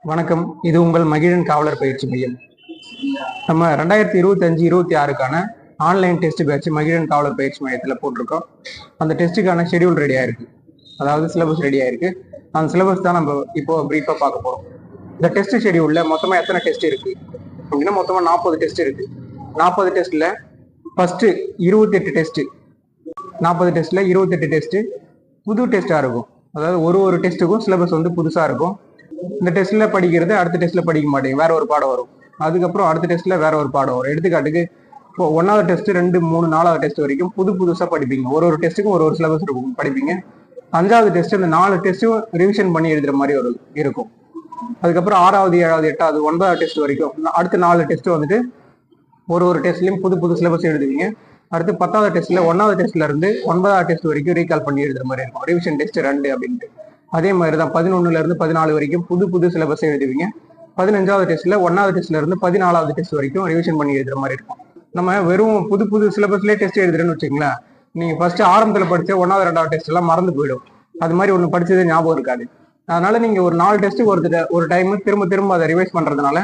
வணக்கம். இது உங்கள் மகிழன் காவலர் பயிற்சி மையம். நம்ம 2025-26க்கான ஆன்லைன் டெஸ்ட் பேட்ச் மகிழன் காவலர் பயிற்சி மையத்தில் போட்டிருக்கோம். அந்த டெஸ்ட்டுக்கான ஷெடியூல் ரெடியாக இருக்கு, அதாவது சிலபஸ் ரெடியாக இருக்கு. அந்த சிலபஸ் தான் நம்ம இப்போ பிரீஃபாக பார்க்க போகிறோம். இந்த டெஸ்ட் ஷெடியூலில் மொத்தமாக எத்தனை டெஸ்ட் இருக்கு அப்படின்னா, மொத்தமாக 40 டெஸ்ட் இருக்கு. 40 டெஸ்ட்டில் ஃபர்ஸ்ட் 28 டெஸ்ட், 40 டெஸ்ட்டில் 28 டெஸ்ட் புது டெஸ்ட்டாக இருக்கும். அதாவது ஒரு டெஸ்ட்டுக்கும் சிலபஸ் வந்து புதுசாக இருக்கும். இந்த டெஸ்ட்ல படிக்கிறது அடுத்த டெஸ்ட்ல படிக்க மாட்டேங்க, வேற ஒரு பாடம் வரும். அதுக்கப்புறம் அடுத்த டெஸ்ட்ல வேற ஒரு பாடம் வரும். எடுத்துக்காட்டுக்கு இப்போ 1வது டெஸ்ட் 2, 3, 4வது டெஸ்ட் வரைக்கும் புதுசா படிப்பீங்க. ஒரு டெஸ்ட்டுக்கும் ஒரு சிலபஸ் இருக்கும், படிப்பீங்க. 5வது டெஸ்ட் இந்த 4 டெஸ்ட்டும் ரிவிஷன் பண்ணி எழுதுற மாதிரி இருக்கும். அதுக்கப்புறம் 6வது, 7வது, 8வது, 9வது டெஸ்ட் வரைக்கும் அடுத்த 4 டெஸ்ட் வந்துட்டு ஒரு டெஸ்ட்லயும் புது சிலபஸ் எழுதுவீங்க. அடுத்து 10வது டெஸ்ட்ல 1வது டெஸ்ட்ல இருந்து 9வது டெஸ்ட் வரைக்கும் ரீகால் பண்ணி எழுதுற மாதிரி இருக்கும், ரிவிஷன் டெஸ்ட் 2 அப்படின்ட்டு. அதே மாதிரி தான் 11ல இருந்து 14 வரைக்கும் புது சிலபஸ் எழுதுவீங்க. 15வது டெஸ்ட்ல 1வது டெஸ்ட்ல இருந்து 14வது டெஸ்ட் வரைக்கும் ரிவிஷன் பண்ணி எழுதுற மாதிரி இருக்கும். நம்ம வெறும் புது சிலபஸ்லேயே டெஸ்ட் எழுதுறேன்னு வச்சுங்களேன், நீங்க ஃபர்ஸ்ட் ஆரம்பத்தில் படிச்ச 1வது 2வது டெஸ்ட் எல்லாம் மறந்து போயிடும். அது மாதிரி ஒன்று படிச்சது ஞாபகம் இருக்காது. அதனால நீங்க ஒரு 4 டெஸ்ட் ஒரு டைம் திரும்ப அதை ரிவைஸ் பண்றதுனால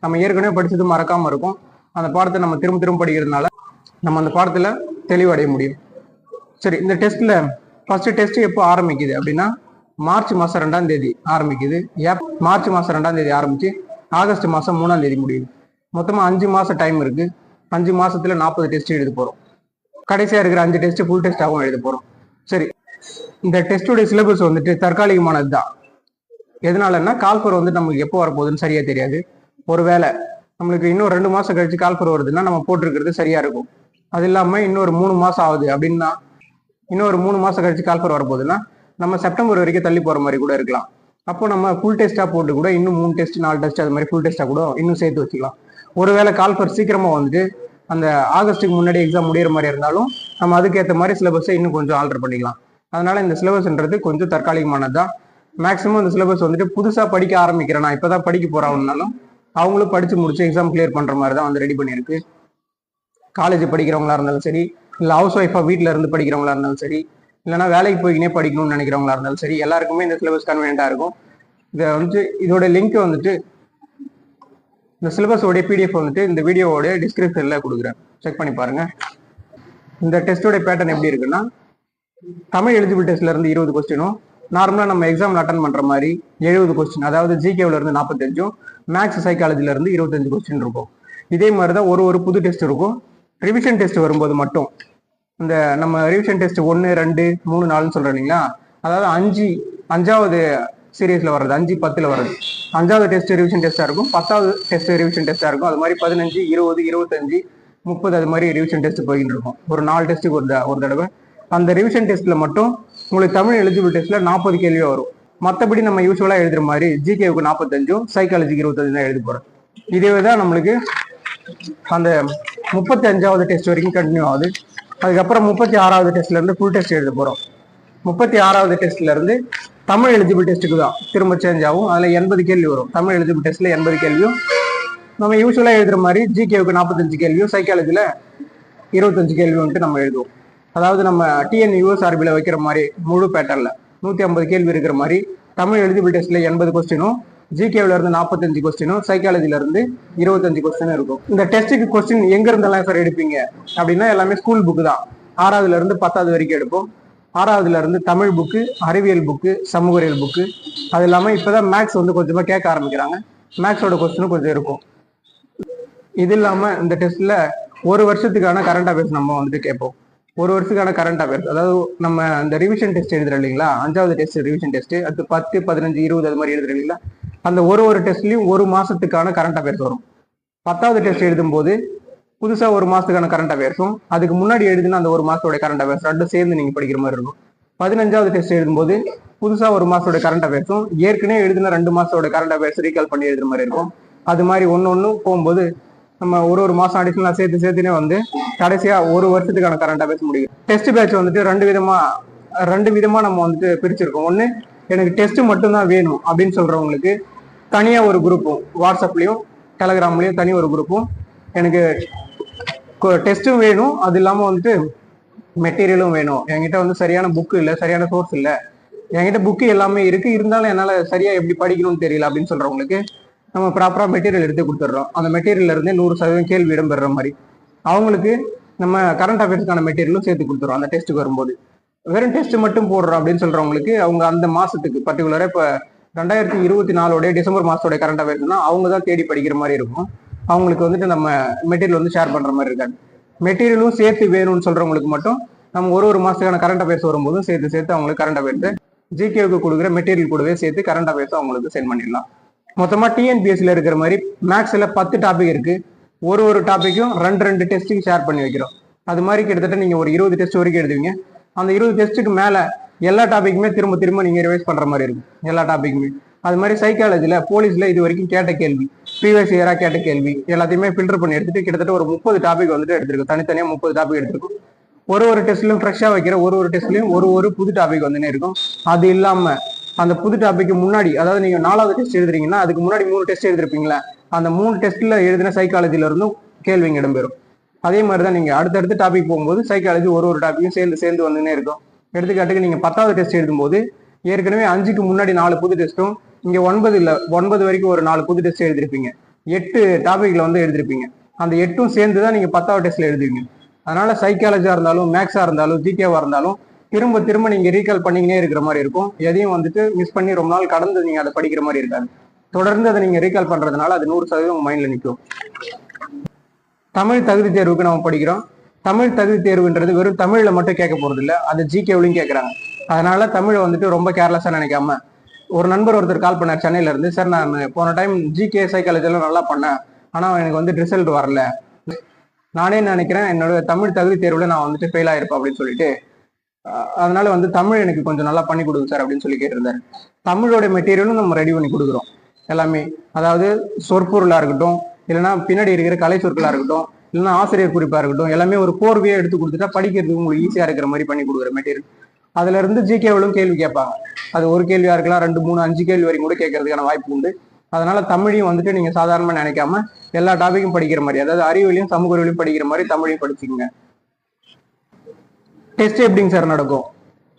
நம்ம ஏற்கனவே படிச்சது மறக்காம இருக்கும். அந்த பாடத்தை நம்ம திரும்ப படிக்கிறதுனால நம்ம அந்த பாடத்துல தெளிவடைய முடியும். சரி, இந்த டெஸ்ட்ல ஃபர்ஸ்ட் டெஸ்ட் எப்போ ஆரம்பிக்குது அப்படின்னா, மார்ச் மாசம் 2ஆம் தேதி ஆரம்பிக்குது. மார்ச் மாசம் 2ஆம் தேதி ஆரம்பிச்சு ஆகஸ்ட் மாசம் 3ஆம் தேதி முடியுது. மொத்தமா 5 மாசம் டைம் இருக்கு. 5 மாசத்துல 40 டெஸ்ட் எழுத போறோம். கடைசியா இருக்கிற 5 டெஸ்ட் ஃபுல் டெஸ்டாகவும் எழுத போறோம். சரி, இந்த டெஸ்டோட சிலபஸ் வந்துட்டு தற்காலிகமானது தான். எதனாலன்னா, கால்ஃபர் வந்து நமக்கு எப்போ வரப்போகுதுன்னு சரியா தெரியாது. ஒருவேளை நம்மளுக்கு இன்னும் 2 மாசம் கழிச்சு கால்ஃபர் வருதுன்னா நம்ம போட்டிருக்கிறது சரியா இருக்கும். அது இல்லாம இன்னொரு 3 மாசம் ஆகுது அப்படின்னா, இன்னொரு 3 மாசம் கழிச்சு கால்ஃபர் வரப்போகுதுன்னா நம்ம செப்டம்பர் வரைக்கும் தள்ளி போற மாதிரி கூட இருக்கலாம். அப்போ நம்ம ஃபுல் டெஸ்டா போட்டு கூட இன்னும் 3 டெஸ்ட் 4 டெஸ்ட் அது மாதிரி ஃபுல் டெஸ்டா கூட இன்னும் சேர்த்து வச்சுக்கலாம். ஒருவேளை கால்ஃபர் சீக்கிரமா வந்துட்டு அந்த ஆகஸ்ட்டுக்கு முன்னாடி எக்ஸாம் முடிகிற மாதிரி இருந்தாலும் நம்ம அதுக்கேற்ற மாதிரி சிலபஸை இன்னும் கொஞ்சம் ஆல்டர் பண்ணிக்கலாம். அதனால இந்த சிலபஸ்ன்றது கொஞ்சம் தற்காலிகமானது தான். மேக்ஸிமம் இந்த சிலபஸ் வந்துட்டு புதுசா படிக்க ஆரம்பிக்கிறேன், நான் இப்பதான் படிக்க போறாங்கனாலும் அவங்களும் படிச்சு முடிச்சு எக்ஸாம் கிளியர் பண்ற மாதிரி தான் வந்து ரெடி பண்ணியிருக்கு. காலேஜ் படிக்கிறவங்களா இருந்தாலும் சரி, இல்லை ஹவுஸ் ஒய்ஃபா வீட்டில இருந்து படிக்கிறவங்களா இருந்தாலும் சரி, இல்லைனா வேலைக்கு போய்க்கினே படிக்கணும்னு நினைக்கிறவங்களா இருந்தாலும் சரி, எல்லாருக்குமே இந்த சிலபஸ் கன்வீனியன்டா இருக்கும். இதை வந்துட்டு இதோட லிங்க் வந்துட்டு இந்த சிலபஸோடைய பிடிஎஃப் வந்துட்டு இந்த வீடியோவோட டிஸ்கிரிப்ஷன்ல கொடுக்குறேன், செக் பண்ணி பாருங்க. இந்த டெஸ்டோட பேட்டர்ன் எப்படி இருக்குன்னா, தமிழ் எலிஜிபிள் டெஸ்ட்ல இருந்து 20 கொஸ்டினும், நார்மலா நம்ம எக்ஸாம்ல அட்டன் பண்ற மாதிரி 70 கொஸ்டின், அதாவது ஜிகேல இருந்து 45, மேக்ஸ் சைக்காலஜில இருந்து 25 கொஸ்டின் இருக்கும். இதே மாதிரிதான் ஒரு புது டெஸ்ட் இருக்கும். ரிவிஷன் டெஸ்ட் வரும்போது மட்டும் இந்த நம்ம ரிவிஷன் டெஸ்ட் 1, 2, 3, 4 சொல்றோம் இல்லைங்களா, அதாவது 5வது சீரீஸ்ல வர்றது, 5, 10ல வர்றது 5வது டெஸ்ட் ரிவிஷன் டெஸ்டா இருக்கும், 10வது டெஸ்ட் ரிவிஷன் டெஸ்டா இருக்கும். அது மாதிரி 15, 20, 25, 30 அது மாதிரி ரிவிஷன் டெஸ்ட் போயிட்டு இருக்கும். ஒரு 4 டெஸ்ட்டுக்கு ஒரு தடவை. அந்த ரிவிஷன் டெஸ்ட்ல மட்டும் உங்களுக்கு தமிழ் எலிஜிபிள் டெஸ்ட்ல 40 கேள்வி வரும். மற்றபடி நம்ம யூஸ்வலா எழுதுற மாதிரி ஜிகேவுக்கு 45, சைக்காலஜிக்கு 25 தான் எழுதி போறோம். இதே தான் நம்மளுக்கு அந்த 35வது டெஸ்ட் வரைக்கும் கண்டினியூ ஆகுது. அதுக்கப்புறம் 36வது டெஸ்ட்ல இருந்து ஃபுல் டெஸ்ட் எழுத போறோம். 36வது டெஸ்ட்ல இருந்து தமிழ் எலிஜிபிள் டெஸ்ட்டுக்கு தான் திரும்ப சேஞ்ச் ஆகும். அதுல 80 கேள்வி வரும். தமிழ் எலிஜிபிள் டெஸ்ட்ல 80 கேள்வியும், நம்ம யூஸ்வலா எழுதுற மாதிரி ஜிகேவுக்கு 45 கேள்வியும், சைக்காலஜில 25 கேள்வி வந்துட்டு நம்ம எழுதுவோம். அதாவது நம்ம டிஎன் யூஎஸ்ஆர்பில வைக்கிற மாதிரி முழு பேட்டர்ல 150 கேள்வி இருக்கிற மாதிரி தமிழ் எலிஜிபிள் டெஸ்ட்ல 80 கொஸ்டினும், ஜிகேல இருந்து 45 கொஸ்டினும், சைக்காலஜில இருந்து 25 கொஸ்டினும் இருக்கும். இந்த டெஸ்ட்டுக்கு கொஸ்டின் எங்க இருந்தெல்லாம் சார் எடுப்பீங்க அப்படின்னா, எல்லாமே ஸ்கூல் புக்கு தான். 6வதுல இருந்து 10வது வரைக்கும் எடுப்போம். 6வதுல இருந்து தமிழ் புக்கு, அறிவியல் புக்கு, சமூகவியல் புக்கு. அது இல்லாம இப்பதான் மேக்ஸ் வந்து கொஞ்சமா கேட்க ஆரம்பிக்கிறாங்க. மேக்ஸோட கொஸ்டினும் கொஞ்சம் இருக்கும். இது இல்லாம இந்த டெஸ்ட்ல ஒரு வருஷத்துக்கான கரண்ட் அஃபேர்ஸ் நம்ம வந்துட்டு கேட்போம். ஒரு வருஷத்துக்கான கரண்ட் அஃபேர்ஸ், அதாவது நம்ம இந்த ரிவிஷன் டெஸ்ட் எழுதுறோம் இல்லைங்களா, 5வது டெஸ்ட் ரிவிஷன் டெஸ்ட், அது 10, 15, 20 அது மாதிரி எழுதுறோம் இல்லைங்களா, அந்த ஒரு டெஸ்ட்லயும் ஒரு மாசத்துக்கான கரண்ட் அஃபேர்ஸ் வரும். 10வது டெஸ்ட் எழுதும் போது புதுசா ஒரு மாசத்துக்கான கரண்ட் அஃபேர்ஸும், அதுக்கு முன்னாடி எழுதுனா அந்த ஒரு மாசத்தோட கரண்ட் அஃபேர்ஸ் ரெண்டும் சேர்ந்து நீங்க படிக்கிற மாதிரி இருக்கும். 15வது டெஸ்ட் எழுதும்போது புதுசா ஒரு மாசத்தோட கரண்ட் அஃபேர்ஸும், ஏற்கனவே எழுதுன 2 மாசத்தோட கரண்ட் அஃபேர்ஸ் ரீகால் பண்ணி எழுதுற மாதிரி இருக்கும். அது மாதிரி ஒன்னு போகும்போது நம்ம ஒரு மாசம் அடிஷனலா சேர்த்துனே வந்து கடைசியா ஒரு வருஷத்துக்கான கரண்ட் அஃபேர்ஸ் முடியும். டெஸ்ட் பேட்ச் வந்துட்டு ரெண்டு விதமா நம்ம வந்துட்டு பிரிச்சிருக்கோம். ஒண்ணு, எனக்கு டெஸ்ட் மட்டும்தான் வேணும் அப்படின்னு சொல்றவங்களுக்கு தனியா ஒரு குரூப்பும், வாட்ஸ்அப்லயும் டெலகிராம்லயும் தனி ஒரு குரூப்பும், எனக்கு டெஸ்ட்டும் வேணும், அது இல்லாம வந்துட்டு மெட்டீரியலும் வேணும், என்கிட்ட வந்து சரியான புக் இல்லை, சரியான சோர்ஸ் இல்லை, என்கிட்ட புக்கு எல்லாமே இருக்கு, இருந்தாலும் என்னால் சரியா எப்படி படிக்கணும்னு தெரியல அப்படின்னு சொல்றவங்களுக்கு நம்ம ப்ராப்பராக மெட்டீரியல் எடுத்து கொடுத்துட்றோம். அந்த மெட்டீரியல்ல இருந்தே 100% கேள்வி இடம்பெற மாதிரி அவங்களுக்கு நம்ம கரண்ட் அஃபேர்ஸ்க்கான மெட்டீரியலும் சேர்த்து கொடுத்துறோம். அந்த டெஸ்ட்டுக்கு வரும்போது வெறும் டெஸ்ட் மட்டும் போடுறோம் அப்படின்னு சொல்றவங்களுக்கு அவங்க அந்த மாசத்துக்கு பர்டிகுலராக இப்போ 2024 டிசம்பர் மாசத்தோட கரண்ட் அஃபேர்ஸ்னா அவங்க தான் தேடி படிக்கிற மாதிரி இருக்கும். அவங்களுக்கு வந்துட்டு நம்ம மெட்டீரியல் வந்து ஷேர் பண்ற மாதிரி இருக்காது. மெட்டீரியலும் சேர்த்து வேணும்னு சொல்றவங்களுக்கு மட்டும் நம்ம ஒரு மாசத்துக்கான கரண்ட் அஃபேர்ஸ் வரும்போதும் சேர்த்து அவங்களுக்கு கரண்ட் அஃபேர்ஸ் ஜிகேவுக்கு கொடுக்குற மெட்டீரியல் கூடவே சேர்த்து கரண்ட் அஃபேர்ஸ் அவங்களுக்கு சென்ட் பண்ணிடலாம். மொத்தமா டிஎன்பிஎஸ்சில இருக்கிற மாதிரி மேக்ஸ்ல 10 டாபிக் இருக்கு. ஒரு டாபிக்கும் 2 டெஸ்ட்டுக்கு ஷேர் பண்ணி வைக்கிறோம். அது மாதிரி கிட்டத்தட்ட நீங்க ஒரு 20 டெஸ்ட் வரைக்கும் எழுதுவீங்க. அந்த 20 டெஸ்ட்டுக்கு மேல எல்லா டாபிக்குமே திரும்ப நீங்க ரிவைஸ் பண்ற மாதிரி இருக்கும். எல்லா டாபிக்குமே அது மாதிரி சைக்காலஜில போலீஸ்ல இது வரைக்கும் கேட்ட கேள்வி, ப்ரீவியஸ் இயரா கேட்ட கேள்வி எல்லாத்தையுமே ஃபில்டர் பண்ணி எடுத்துட்டு கிட்டத்தட்ட ஒரு 30 டாபிக் வந்துட்டு எடுத்திருக்கும். தனித்தனியா 30 டாபிக் எடுத்திருக்கும். ஒரு டெஸ்ட்லயும் ஃப்ரெஷ்ஷா வைக்கிற ஒரு டெஸ்ட்லயும் ஒரு புது டாபிக் வந்துனே இருக்கும். அது இல்லாம அந்த புது டாபிக் முன்னாடி, அதாவது நீங்க 4வது டெஸ்ட் எழுதுறீங்கன்னா அதுக்கு முன்னாடி 3 டெஸ்ட் எழுதிருப்பீங்களா, அந்த 3 டெஸ்ட்ல எழுதின சைக்காலஜில இருந்தும் கேள்விங்க இடம்பெறும். அதே மாதிரிதான் நீங்க அடுத்தடுத்து டாபிக் போகும்போது சைக்காலஜி ஒரு டாபிக்கும் சேர்ந்து வந்துனே இருக்கும். எடுத்துக்காட்டுக்கு நீங்க 10வது டெஸ்ட் எழுதும்போது ஏற்கனவே 5க்கு முன்னாடி 4 புது டெஸ்ட்டும், இங்க 9 வரைக்கும் ஒரு 4 புது டெஸ்ட் எழுதிருப்பீங்க. 8 டாபிக்ல வந்து எழுதிருப்பீங்க. அந்த 8ம் சேர்ந்துதான் நீங்க 10வது டெஸ்ட்ல எழுதுவீங்க. அதனால சைக்காலஜியா இருந்தாலும் மேக்ஸா இருந்தாலும் ஜிகேவா இருந்தாலும் திரும்ப நீங்க ரீகால் பண்ணிக்கினே இருக்கிற மாதிரி இருக்கும். எதையும் வந்துட்டு மிஸ் பண்ணி ரொம்ப நாள் கடந்து நீங்க அதை படிக்கிற மாதிரி இருக்காது. தொடர்ந்து அதை நீங்க ரீகால் பண்றதுனால அது 100% உங்க மைண்ட்ல நிற்கும். தமிழ் தகுதி தேர்வுக்கு நம்ம படிக்கிறோம். தமிழ் தகுதி தேர்வுன்றது வெறும் தமிழ்ல மட்டும் கேட்க போறது இல்லை, அது ஜிகேவிலையும் கேட்கறாங்க. அதனால தமிழை வந்துட்டு ரொம்ப கேர்லெஸ்ஸா நினைக்காம, ஒரு நண்பர் ஒருத்தர் கால் பண்ணார் சென்னையில இருந்து, சார் நான் போன டைம் ஜிகே சைக்காலஜி எல்லாம் நல்லா பண்ணேன், ஆனா எனக்கு வந்து ரிசல்ட் வரல, நானே நினைக்கிறேன் என்னோட தமிழ் தகுதி தேர்வுல நான் வந்துட்டு ஃபெயில் ஆயிருப்பேன் அப்படின்னு சொல்லிட்டு, அதனால வந்து தமிழ் எனக்கு கொஞ்சம் நல்லா பண்ணி கொடுங்க சார் அப்படின்னு சொல்லி கேட்டிருந்தாரு. தமிழோட மெட்டீரியலும் நம்ம ரெடி பண்ணி கொடுக்குறோம் எல்லாமே. அதாவது சொற்பொருளா இருக்கட்டும், இல்லைன்னா பின்னாடி இருக்கிற கலை சொற்களா இருக்கட்டும், இல்லைன்னா ஆசிரியர் குறிப்பா இருக்கட்டும், எல்லாமே ஒரு கோர்வையா எடுத்து கொடுத்துட்டா படிக்கிறதுக்கு உங்களுக்கு ஈஸியா இருக்கிற மாதிரி பண்ணி கொடுக்குற மெட்டீரியல். அதுல இருந்து ஜிகேவிலும் கேள்வி கேட்பாங்க. அது ஒரு கேள்வியா இருக்கலாம், 2, 3, 5 கேள்வி வரைக்கும் கூட கேட்கறதுக்கான வாய்ப்பு உண்டு. அதனால தமிழையும் வந்துட்டு நீங்க சாதாரணமா நினைக்காம எல்லா டாபிக்கும் படிக்கிற மாதிரி, அதாவது அறிவியலையும் சமூக அறிவியலையும் படிக்கிற மாதிரி தமிழையும் படிச்சுக்கோங்க. டெஸ்ட் எப்படிங்க சார் நடக்கும்?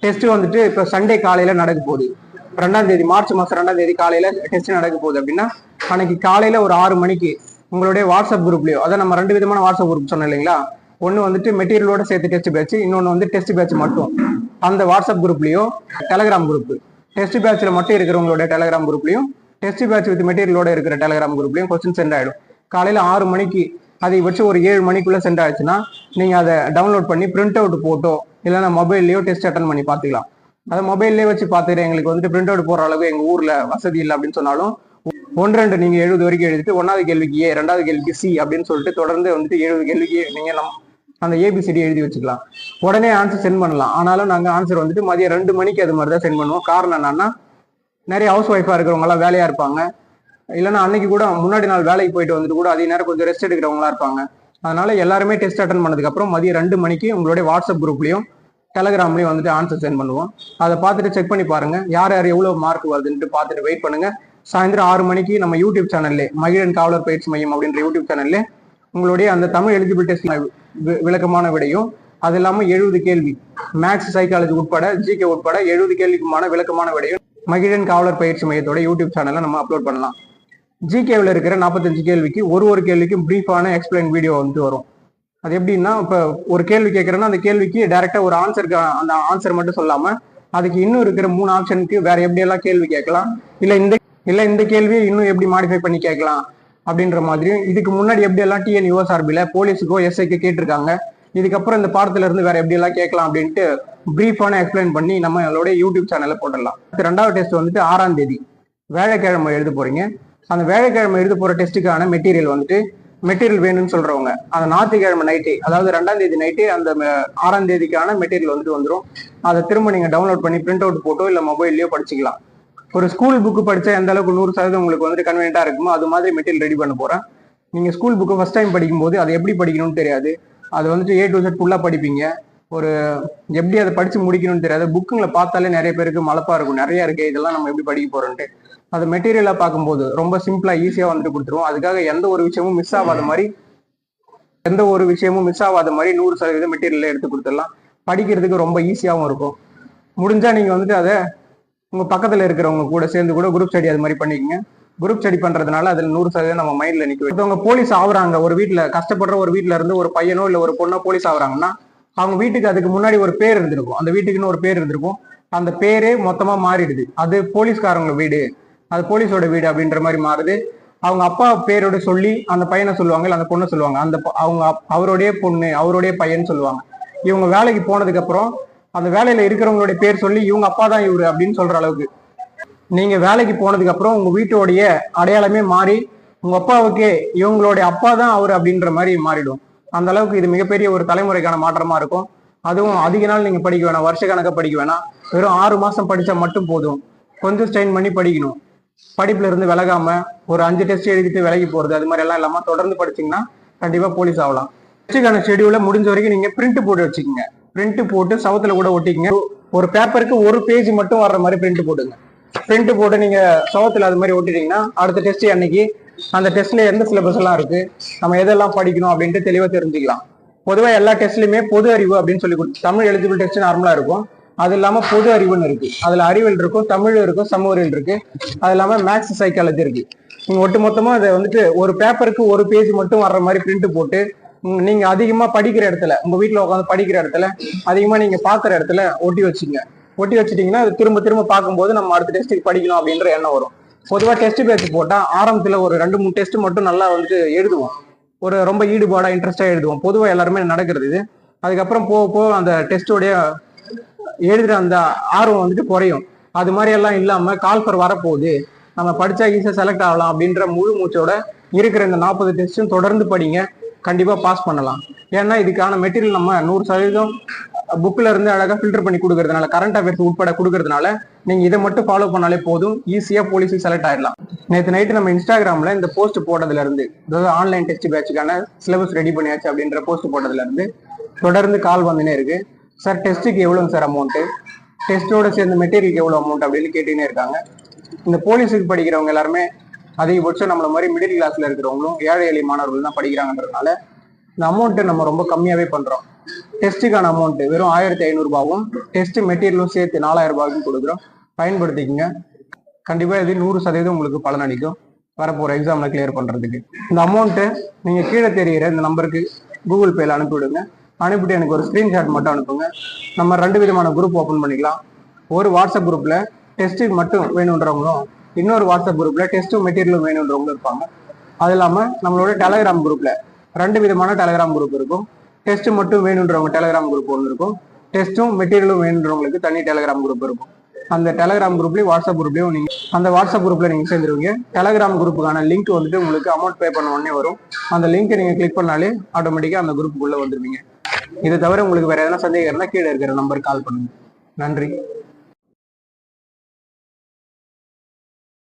டெஸ்ட் வந்துட்டு இப்ப சண்டே காலையில நடக்க போகுது, 2ஆம் தேதி மார்ச் மாசம் 2ஆம் தேதி காலையில டெஸ்ட் நடக்க போகுது அப்படின்னா, அன்னைக்கு காலையில ஒரு 6 மணிக்கு உங்களுடைய வாட்ஸ்அப் குரூப்லயோ, அதான் நம்ம 2 விதமான வாட்ஸ்அப் குரூப் சொன்னோம் இல்லைங்களா, ஒன்னு வந்துட்டு மெட்டீரியலோட சேர்த்து டெஸ்ட் பேட்ச், இன்னொன்னு வந்து டெஸ்ட் பேட்ச் மட்டும். அந்த வாட்ஸ்அப் குரூப்லயோ டெலகிராம் குரூப், டெஸ்ட் பேட்ச்ல மட்டும் இருக்கிறவங்களோட டெலகிராம் குரூப்லயும், டெஸ்ட் பேட்ச் வித் மெட்டீரியலோட இருக்கிற டெலகிராம் குரூப்லயும் கொஸ்டின் சென்ட் ஆயிடும். காலையில 6 மணிக்கு அதிகபட்சம் ஒரு 7 மணிக்குள்ள சென்ட் ஆயிடுச்சுன்னா நீங்க அதை டவுன்லோட் பண்ணி பிரிண்ட் அவுட் போட்டோ இல்லைன்னா மொபைல்லயோ டெஸ்ட் அட்டன் பண்ணி பார்த்துக்கலாம். அதை மொபைல்லேயே வச்சு பார்த்துட்டு எங்களுக்கு வந்துட்டு பிரிண்ட் அவுட் போற அளவுக்கு எங்க ஊர்ல வசதி இல்லை அப்படின்னு சொன்னாலும் 1-2 நீங்க 70 வரைக்கும் எழுதிட்டு 1வது கேள்விக்கு ஏ, 2வது கேள்விக்கு சி அப்படின்னு சொல்லிட்டு தொடர்ந்து வந்துட்டு 70 கேள்விக்கு நீங்க அந்த ஏபிசிடி எழுதி வச்சுக்கலாம். உடனே ஆன்சர் சென்ட் பண்ணலாம். ஆனாலும் நாங்க ஆன்சர் வந்துட்டு மதியம் 2 மணிக்கு அது மாதிரி தான் சென்ட் பண்ணுவோம். காரணம் என்னன்னா, நிறைய ஹவுஸ் ஒய்ஃபா இருக்கிறவங்க எல்லாம் வேலையா இருப்பாங்க, இல்லைன்னா அன்னைக்கு கூட முன்னாடி நாள் வேலைக்கு போயிட்டு வந்துட்டு கூட அதே நேரம் கொஞ்சம் ரெஸ்ட் எடுக்கிறவங்களா இருப்பாங்க. அதனால எல்லாருமே டெஸ்ட் அட்டன் பண்ணதுக்கு அப்புறம் மதியம் 2 மணிக்கு உங்களுடைய வாட்ஸ்அப் குரூப்லயும் டெலகிராம்லயும் வந்துட்டு ஆன்சர் சென்ட் பண்ணுவோம். அதை பார்த்துட்டு செக் பண்ணி பாருங்க, யார் எவ்வளவு மார்க் வருதுன்ட்டு பார்த்துட்டு வெயிட் பண்ணுங்க. சாயந்தரம் 6 மணிக்கு நம்ம யூடியூப் சேனல்ல மகிழன் காவலர் பயிற்சி மையம் அப்படின்ற யூடியூப் சேனல்ல உங்களுடைய அந்த தமிழ் எலிஜிபிள் டெஸ்ட் விளக்கமான விடையும், அது இல்லாம 70 கேள்வி மேக்ஸ் சைக்காலஜி உட்பட ஜிகே உட்பட 70 கேள்விக்குமான விளக்கமான விடையும் மகிழன் காவலர் பயிற்சி மையத்தோட யூடியூப் சேனல்ல நம்ம அப்லோட் பண்ணலாம். ஜிகேவில் இருக்கிற 45 கேள்விக்கு ஒரு கேள்விக்கும் பிரீஃபான எக்ஸ்பிளைன் வீடியோ வந்து வரும். அது எப்படின்னா, இப்போ ஒரு கேள்வி கேட்கறேன்னா அந்த கேள்விக்கு டைரக்டா ஒரு ஆன்சருக்கு அந்த ஆன்சர் மட்டும் சொல்லாம அதுக்கு இன்னும் இருக்கிற 3 ஆப்ஷனுக்கு வேற எப்படி எல்லாம் கேள்வி கேட்கலாம், இல்ல இந்த கேள்வியை இன்னும் எப்படி மாடிஃபை பண்ணி கேட்கலாம் அப்படின்ற மாதிரியும், இதுக்கு முன்னாடி எப்படி எல்லாம் டிஎன் யூஎஸ்ஆர்பில போலீஸுக்கோ எஸ்ஐக்கு கேட்டிருக்காங்க, இதுக்கப்புறம் இந்த பாடத்துல இருந்து வேற எப்படி எல்லாம் கேட்கலாம் அப்படின்ட்டு பிரீஃபான எக்ஸ்பிளைன் பண்ணி நம்ம நம்மளோட யூடியூப் சேனல்ல போட்டுடலாம். 2வது டெஸ்ட் வந்துட்டு 6ஆம் தேதி வேலைக்கிழமை எழுத போறீங்க. அந்த வேலைக்கிழமை எழுத போற டெஸ்ட்டுக்கான மெட்டீரியல் வேணும்னு சொல்றவங்க அந்த ஞாயிற்றுக்கிழமை நைட்டே, அதாவது 2ஆம் தேதி நைட்டே அந்த 6ஆம் தேதிக்கான மெட்டீரியல் வந்துடும். அதை திரும்ப நீங்க டவுன்லோட் பண்ணி பிரிண்ட் அவுட் போட்டோ இல்ல மொபைல்லயோ படிச்சுக்கலாம். ஒரு ஸ்கூல் புக்கு படிச்சா எந்த அளவுக்கு 100% உங்களுக்கு வந்துட்டு கன்வீனியன்ட்டா இருக்குமோ அது மாதிரி மெட்டீரியல் ரெடி பண்ண போறேன். நீங்க ஸ்கூல் புக்கு ஃபர்ஸ்ட் டைம் படிக்கும்போது அதை எப்படி படிக்கணும்னு தெரியாது, அது வந்துட்டு A to Z ஃபுல்லா படிப்பீங்க. ஒரு எப்படி அதை படிச்சு முடிக்கணும்னு தெரியாது. புக்குங்களை பார்த்தாலே நிறைய பேருக்கு மலப்பா இருக்கும், நிறைய இருக்கு இதெல்லாம் நம்ம எப்படி படிக்க போறோம்ட்டு. அது மெட்டீரியலா பார்க்கும்போது ரொம்ப சிம்பிளா ஈஸியா வந்துட்டு கொடுத்துருவோம். அதுக்காக எந்த ஒரு விஷயமும் மிஸ் ஆகாத மாதிரி 100% மெட்டீரியல் எடுத்து கொடுத்துடலாம். படிக்கிறதுக்கு ரொம்ப ஈஸியாகவும் இருக்கும். முடிஞ்சா நீங்க வந்துட்டு அதை உங்கள் பக்கத்தில் இருக்கிறவங்க கூட சேர்ந்து கூட குரூப் ஸ்டடி அது மாதிரி பண்ணிக்கோங்க. குரூப் ஸ்டடி பண்ணுறதுனால அதில் 100% நம்ம மைண்டில் நிற்க. ஒருத்தவங்க போலீஸ் ஆகுறாங்க, ஒரு வீட்டில் கஷ்டப்படுற ஒரு வீட்டில் இருந்து ஒரு பையனோ இல்லை ஒரு பொண்ணோ போலீஸ் ஆகுறாங்கன்னா அவங்க வீட்டுக்கு அதுக்கு முன்னாடி ஒரு பேர் இருந்திருக்கும், அந்த வீட்டுக்குன்னு ஒரு பேர் இருந்திருக்கும். அந்த பேரே மொத்தமாக மாறிடுது. அது போலீஸ்காரங்க வீடு, அது போலீஸோட வீடு அப்படின்ற மாதிரி மாறுது. அவங்க அப்பா பேரோட சொல்லி அந்த பையனை சொல்லுவாங்க, இல்லை அந்த பொண்ணை சொல்லுவாங்க. அவங்க அவருடைய பொண்ணு, அவருடைய பையன் சொல்லுவாங்க. இவங்க வேலைக்கு போனதுக்கு அப்புறம் அந்த வேலையில இருக்கிறவங்களுடைய பேர் சொல்லி இவங்க அப்பா தான் இவரு அப்படின்னு சொல்ற அளவுக்கு நீங்க வேலைக்கு போனதுக்கு அப்புறம் உங்க வீட்டோடைய அடையாளமே மாறி உங்க அப்பாவுக்கே இவங்களுடைய அப்பா தான் அவரு அப்படின்ற மாதிரி மாறிடும். அந்த அளவுக்கு இது மிகப்பெரிய ஒரு தலைமுறைக்கான மாற்றமா இருக்கும். அதுவும் அதிக நாள் நீங்க படிக்க வேணாம், வருஷ கணக்கா படிக்க வேணாம். வெறும் 6 மாசம் படிச்சா மட்டும் போதும். கொஞ்சம் ஸ்ட்ரெயின் பண்ணி படிக்கணும். படிப்புல இருந்து விலகாம ஒரு 5 டெஸ்ட் எழுதிட்டு விலகி போறது அது மாதிரி எல்லாம் இல்லாம தொடர்ந்து படிச்சீங்கன்னா கண்டிப்பா போலீஸ் ஆகலாம். டெஸ்ட்டுக்கான ஷெடியூல முடிஞ்ச வரைக்கும் நீங்க பிரிண்ட் போட்டு வச்சுக்கோங்க. பிரிண்ட் போட்டு சவத்துல கூட ஒட்டிக்கங்க. ஒரு பேப்பருக்கு ஒரு பேஜ் மட்டும் வர்ற மாதிரி பிரிண்ட் போட்டுங்க. பிரிண்ட் போட்டு நீங்க சவத்துல அது மாதிரி ஒட்டிட்டீங்கன்னா அடுத்த டெஸ்ட் அன்னைக்கு அந்த டெஸ்ட்ல எந்த சிலபஸ் எல்லாம் இருக்கு, நம்ம எதெல்லாம் படிக்கணும் அப்படின்ட்டு தெளிவா தெரிஞ்சுக்கலாம். பொதுவாக எல்லா டெஸ்ட்லயுமே பொது அறிவு அப்படின்னு சொல்லி கொடுத்து தமிழ் எலிஜிபிள் டெஸ்ட் நார்மலா இருக்கும். அது இல்லாம பொது அறிவுன்னு இருக்கு, அதுல அறிவியல் இருக்கும், தமிழ் இருக்கும், சமூக அறிவியல் இருக்கு, அது இல்லாம மேக்ஸ் சைக்காலஜி இருக்கு. நீங்க ஒட்டு மொத்தமா அதை வந்துட்டு ஒரு பேப்பருக்கு ஒரு பேஜ் மட்டும் வர்ற மாதிரி பிரிண்ட் போட்டு நீங்க அதிகமா படிக்கிற இடத்துல, உங்க வீட்டுல உட்காந்து படிக்கிற இடத்துல, அதிகமா நீங்க பாக்குற இடத்துல ஒட்டி வச்சுங்க. ஒட்டி வச்சுட்டீங்கன்னா அது திரும்ப திரும்ப பார்க்கும்போது நம்ம அடுத்த டெஸ்ட்டுக்கு படிக்கணும் அப்படின்ற எண்ணம் வரும். பொதுவா டெஸ்ட் பேட்ச் போட்டா ஆரம்பத்துல ஒரு 2-3 டெஸ்ட் மட்டும் நல்லா வந்துட்டு எழுதுவோம், ஒரு ரொம்ப ஈடுபாடா இன்ட்ரெஸ்டா எழுதுவோம். பொதுவாக எல்லாருமே நடக்கிறது இது. அதுக்கப்புறம் போக போக அந்த டெஸ்டோடைய எழுதுற அந்த ஆர்வம் வந்துட்டு குறையும். அது மாதிரி எல்லாம் இல்லாம கால்ஃபர் வரப்போகுது, நம்ம படிச்சா ஈஸியா செலக்ட் ஆகலாம் அப்படின்ற முழு மூச்சோட இருக்கிற இந்த 40 டெஸ்ட்டும் தொடர்ந்து படிங்க. கண்டிப்பா பாஸ் பண்ணலாம். ஏன்னா இதுக்கான மெட்டீரியல் நம்ம 100% புக்ல இருந்து அழகா ஃபில்டர் பண்ணி கொடுக்கறதுனால, கரண்ட் அஃபேர்ஸ் உட்பட கொடுக்கறதுனால நீங்க இதை மட்டும் ஃபாலோ பண்ணாலே போதும், ஈஸியா போலீஸுக்கு செலக்ட் ஆயிடலாம். நேற்று நைட்டு நம்ம இன்ஸ்டாகிராம்ல இந்த போஸ்ட் போட்டதுல இருந்து, அதாவது ஆன்லைன் டெஸ்ட் பேட்சுக்கான சிலபஸ் ரெடி பண்ணியாச்சு அப்படின்ற போஸ்ட் போட்டதுல இருந்து தொடர்ந்து கால் வந்துனே இருக்கு. சார் டெஸ்ட்டுக்கு எவ்வளோங்க சார் அமௌண்ட்டு, டெஸ்ட்டோட சேர்ந்த மெட்டீரியலுக்கு எவ்வளோ அமௌண்ட் அப்படின்னு கேட்டுனே இருக்காங்க. இந்த போலீஸுக்கு படிக்கிறவங்க எல்லாருமே அதிகபட்சம் நம்மள மாதிரி மிடில் கிளாஸ்ல இருக்கிறவங்களும் ஏழை எளிய மாணவர்கள் தான் படிக்கிறாங்கன்றதுனால இந்த அமௌண்ட்டு நம்ம ரொம்ப கம்மியாவே பண்றோம். டெஸ்ட்டுக்கான அமௌண்ட் வெறும் 1500 ரூபாவும் டெஸ்ட் மெட்டீரியலும் சேர்த்து 4000 ரூபாய்க்கும் கொடுக்குறோம். பயன்படுத்திக்கங்க. கண்டிப்பா இது 100% உங்களுக்கு பலன் அளிக்கும் வரப்போற எக்ஸாம்ல கிளியர் பண்றதுக்கு. இந்த அமௌண்ட்டு நீங்க கீழே தெரிகிற இந்த நம்பருக்கு கூகுள் பேல அனுப்பிவிடுங்க. அனுப்பிட்டு எனக்கு ஒரு ஸ்கிரீன்ஷாட் மட்டும் அனுப்புங்க. நம்ம 2 விதமான குரூப் ஓப்பன் பண்ணிக்கலாம். ஒரு வாட்ஸ்அப் குரூப்ல டெஸ்ட்டுக்கு மட்டும் வேணுன்றவங்களும், இன்னொரு வாட்ஸ்அப் குரூப்ல டெஸ்ட்டும் மெட்டீரியலும் வேணுன்றவங்களும் இருப்பாங்க. அது இல்லாம நம்மளோட டெலகிராம் குரூப்ல 2 விதமான டெலகிராம் குரூப் இருக்கும். டெஸ்ட் மட்டும் வேணுன்றவங்க டெலகிராம் குரூப் ஒன்று இருக்கும், டெஸ்ட்டும் மெட்டீரியலும் வேணுன்றவங்களுக்கு தனி டெலகிராம் குரூப் இருக்கும். அந்த டெலகிராம் குரூப்லயும் வாட்ஸ்அப் குரூப்லயும் நீங்க அந்த வாட்ஸ்அப் குரூப்ல நீங்க சேர்ந்துருவீங்க. டெலகிராம் குரூப்புக்கான லிங்க் வந்துட்டு உங்களுக்கு அமௌண்ட் பே பண்ண உடனே வரும். அந்த லிங்கை நீங்க கிளிக் பண்ணாலே ஆட்டோமேட்டிக்கா அந்த குரூப்புக்குள்ள வந்துருவீங்க. இதை தவிர உங்களுக்கு வேற எதனா சந்தேகம் இருந்தால் கீழே இருக்கிற நம்பருக்கு கால் பண்ணுங்க. நன்றி.